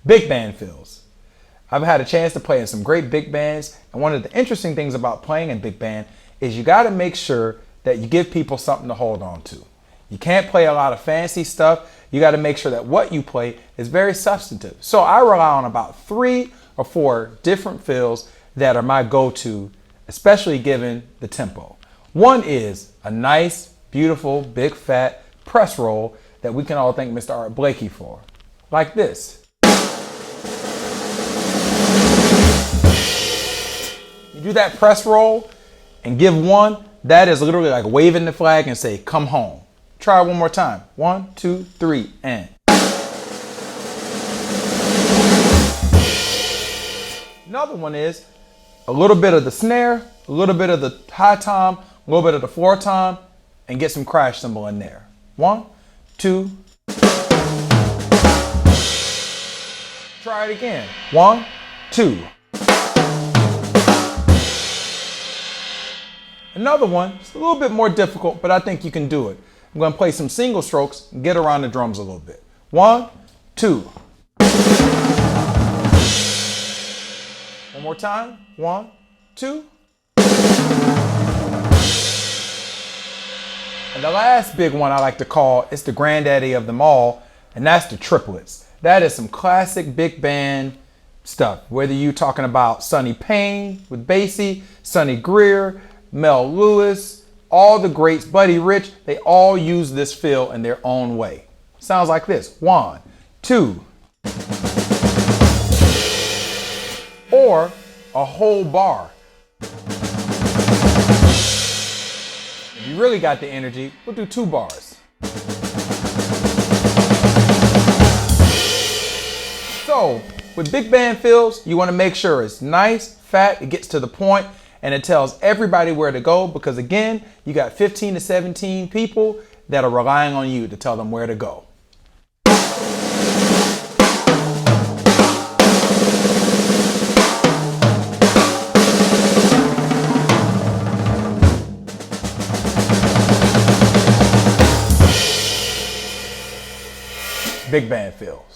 Big band fills. I've had a chance to play in some great big bands, and one of the interesting things about playing in big band is you got to make sure that you give people something to hold on to. You can't play a lot of fancy stuff. You got to make sure that what you play is very substantive. So I rely on about 3 or 4 different fills that are my go-to, especially given the tempo. One is a nice, beautiful, big, fat press roll that we can all thank Mr. Art Blakey for, like this. You do that press roll and give one, that is literally like waving the flag and say, come home. Try it one more time. 1, 2, 3, and. Another one is a little bit of the snare, a little bit of the high tom, a little bit of the floor tom, and get some crash cymbal in there. 1, 2. Try it again. 1, 2. Another one, it's a little bit more difficult, but I think you can do it. I'm going to play some single strokes and get around the drums a little bit. 1, 2. One more time. 1, 2. And the last big one I like to call is the granddaddy of them all, and that's the triplets. That is some classic big band stuff. Whether you're talking about Sonny Payne with Basie, Sonny Greer, Mel Lewis, all the greats, Buddy Rich, they all use this fill in their own way. Sounds like this. 1, 2. Or a whole bar. If you really got the energy, we'll do 2 bars. So, with big band fills, you want to make sure it's nice, fat, it gets to the point, and it tells everybody where to go, because again, you got 15 to 17 people that are relying on you to tell them where to go. Big band fills.